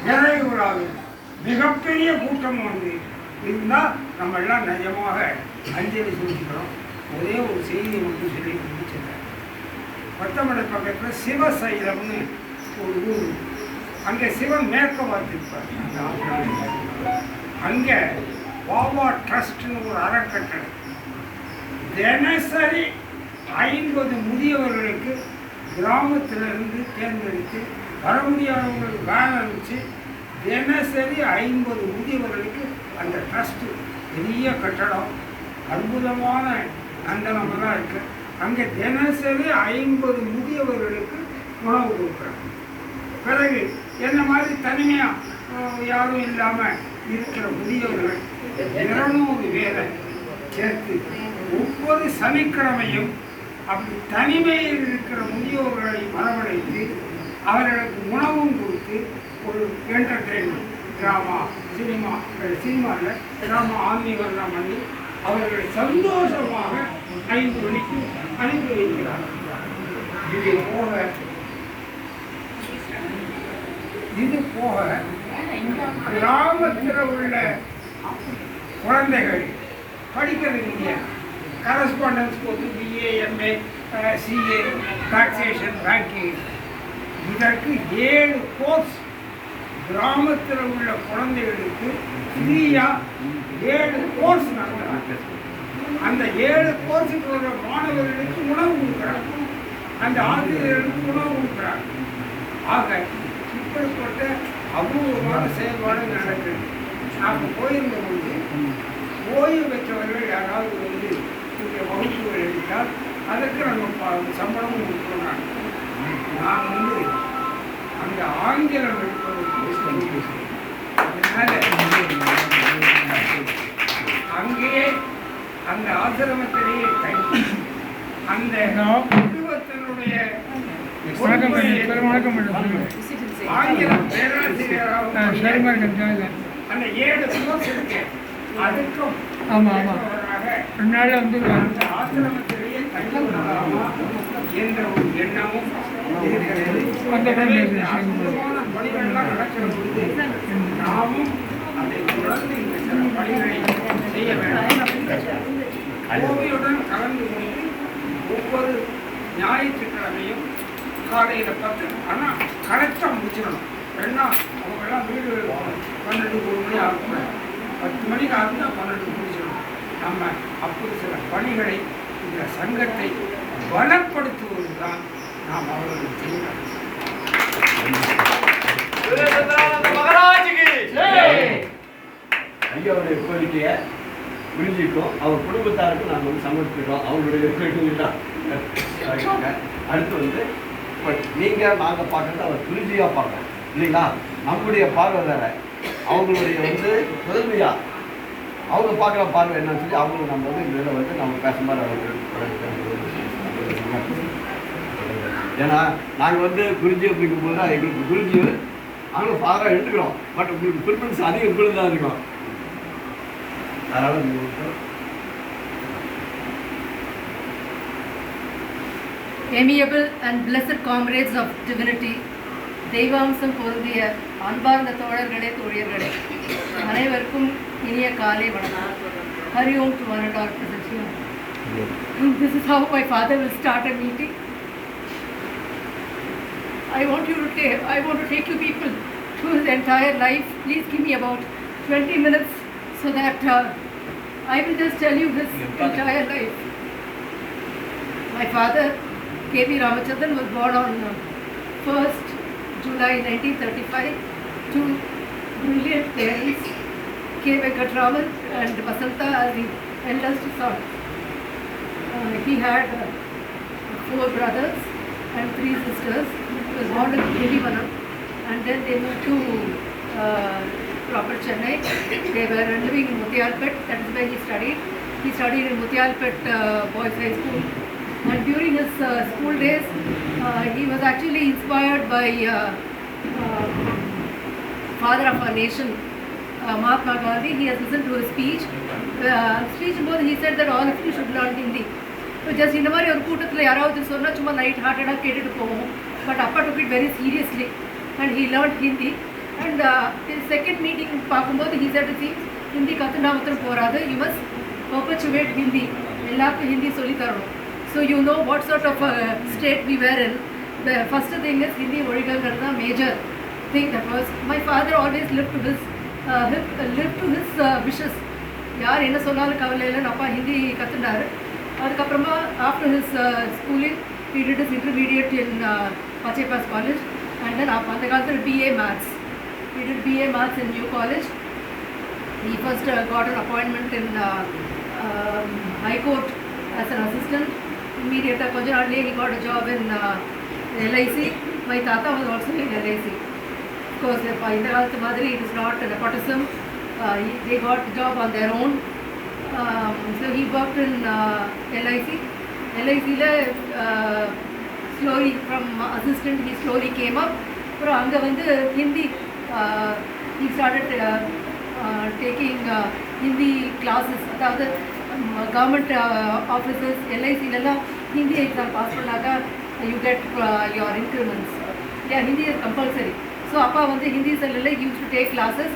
நிறைவு விழாவில் மிகப்பெரிய கூட்டம் வந்து இருந்தால் நம்ம எல்லாம் நிஜமாக அஞ்சலி செலுத்திக்கிறோம். ஒரே ஒரு செய்தியை மட்டும் சொல்லி முடிச்சிருக்கேன். பத்தமடை பக்கத்தில் சிவசைலம்னு ஒரு ஊர், அங்கே சிவன் மேற்க பார்த்துருப்பார். அங்கே பாபா ட்ரஸ்ட்னு ஒரு அறக்கட்டளை தினசரி 50 முதியவர்களுக்கு கிராமத்திலிருந்து தேர்ந்தெடுத்து வர முடியாதவங்களுக்கு வேன் அனுப்பிச்சு தினசரி 50 முதியவர்களுக்கு அந்த ட்ரஸ்ட்டு பெரிய கட்டடம் அற்புதமான அந்தனமெல்லாம் இருக்குது. அங்கே தினசரி 50 முதியவர்களுக்கு உணவு கொடுக்குறாங்க. பிறகு என்ன மாதிரி தனிமையாக யாரும் இல்லாமல் இருக்கிற முதியவர்கள் 200 பேரை சேர்த்து ஒவ்வொரு சனிக்கிழமையும் அப்படி தனிமையில் இருக்கிற முதியோர்களை வரவழைத்து அவர்களுக்கு உணவும் கொடுத்து ஒரு என்டர்டெயின்மெண்ட் ட்ராமா சினிமாவில் ட்ராமா ஆன்மீகம்லாம் பண்ணி அவர்களை சந்தோஷமாக 5 மணிக்கு அனுப்பி வைக்கிறார்கள். இது போக கிராமத்தில் உள்ள குழந்தைகள் படிக்கிறது இல்லையா, கரஸ்பாண்டன்ஸ் போட்டு BA MA CA taxation banking இதற்கு 7 கோர்ஸ் கிராமத்தில் உள்ள குழந்தைகளுக்கு ஃப்ரீயாக 7 கோர்ஸ் நடத்துகிறாங்க. அந்த 7 கோர்ஸுக்கு வர மாணவர்களுக்கு உணவு கொடுக்குறாங்க, அந்த ஆசிரியர்களுக்கு உணவு கொடுக்குறாங்க. ஆக இப்படிப்பட்ட அபூர்வமான செயல்பாடு நடக்குது. நாங்கள் போயிருந்த பொழுது ஓய்வு பெற்றவர்கள் யாராவது வந்து இங்கே வகுப்புகள் எடுத்தால் அதற்கு நம்ம சம்பளமும் கொடுக்குறாங்க. நான் வந்து அந்த ஆங்கிலம் எடுப்பதற்கு அதனால அங்கேயே அந்த ஆசிரமத்திலேயே தங்கி அந்த குடும்பத்தினுடைய ஆங்கிலம் பேராசிரியராக அந்த 7 கோர்ஸ் இருக்கு. அதுக்கும் அந்த ஆசிரமத்திலேயே தங்கிவிடலாமா என்ற ஒரு எண்ணமும் பணிகள்லாம் நடக்கிற பொழுது நாமும் அதை தொடர்ந்து இந்த சில பணிகளை செய்ய வேண்டும். கோவிலுடன் கலந்து கொண்டு ஒவ்வொரு ஞாயிற்றுக்கிழமையும் காலையில் 10 ஆனால் கரெக்டாக முடிச்சிடணும். ஏன்னா அவங்கெல்லாம் வீடு 12 1 மணி ஆகும், 10 மணிக்கு ஆகுது 12 முடிச்சிடணும். நம்ம அப்படி சில பணிகளை இந்த சங்கத்தை பலப்படுத்துவது தான் நாம் அவர்களுக்கு செய்யணும். ஐயாவுடைய கோரிக்கையை புரிஞ்சுக்கிட்டோம், அவர் குடும்பத்தாருக்கும் நாங்கள் வந்து சமர்ப்பிக்கிறோம். அவங்களுடைய கோரிக்கைதான் அடுத்து வந்து இப்போ நீங்கள் நாங்கள் பார்க்கறது அவர் புரிஞ்சியாக பார்க்கணும் இல்லைங்களா? நம்முடைய பார்வை வேற, அவங்களுடைய வந்து முதன்மையாக அவங்க பார்க்குற பார்வை என்னன்னு சொல்லி அவங்களுக்கு நம்ம வந்து இதில் வந்து நம்ம பேச மாதிரி அவர்கள். ஏன்னா நாங்கள் வந்து குருஜி அப்படிங்கும்போது தான் எங்களுக்கு குருஜி அவங்க ஃபாதராக எடுத்துக்கிறோம். பட் உங்களுக்கு ப்ரிஃபரன்ஸ் அதிகம் குழு தான் இருக்கும். அதனால் Amiable and blessed comrades of divinity, தெய்வாம்சம் பொருந்திய அன்பார்ந்த தோழர்களே தோழியர்களே, அனைவருக்கும் இனிய காலை வணக்கம். Hari Om to one and all present here. This is how my father will start a meeting. I want to take you people through his entire life. Please give me about 20 minutes so that I will just tell you his entire life. My father, K.V. Ramachandran, was born on 1st July 1935 to brilliant parents, K. Venkatraman and Vasanta as the eldest son. He had 4 brothers and 3 sisters. He was born in Girivanam and then they moved to proper Chennai. They were living in Mutialpet, that is where he studied. He studied in Mutialpet Boys High School. And during his school days, he was actually inspired by father of our nation, Mahatma Gandhi. He has listened to his speech. Speech both he said that all of you should learn Hindi. So just in the way ஒரு கூட்டத்தில் யாராவது சொன்னா சும்மா light ஹார்ட்டடாக கேட்டுட்டு போவோம். But Appa took it very seriously and he learned Hindi. And his second meeting பார்க்கும்போது he said see Hindi கற்றுனா மாத்திரம் போகாது, you must perpetuate Hindi, எல்லாருக்கும் ஹிந்தி சொல்லி தரணும். So you know what sort of state we were in. The first thing is Hindi ஒழிகள்ங்கிறது தான் major thing. That was my father always lived to his wishes. யார் என்ன சொன்னாலும் கவலை இல்லைன்னு அப்பா ஹிந்தி கற்றுனாரு. அதுக்கப்புறமா after his schooling he did his intermediate in Pachepas College, and then அந்த காலத்தில் BA Maths. He did BA Maths in New College. He first got an appointment in High Court as an assistant. Immediately, கொஞ்ச நாள்லயே he got a job in LIC. My tata was also in LIC. Of course, இந்த காலத்து மாதிரி it is not nepotism. They got the job on their own. So he worked in LIC. LIC slowly from assistant he slowly came up. அப்புறம் அங்கே வந்து Hindi he started taking Hindi classes. அதாவது government officers எல்ஐசிலெல்லாம் Hindi exam pass பண்ணாக்கா you get your increments. Hindi is compulsory. So அப்பா வந்து ஹிந்தி செல்லில் use to take classes.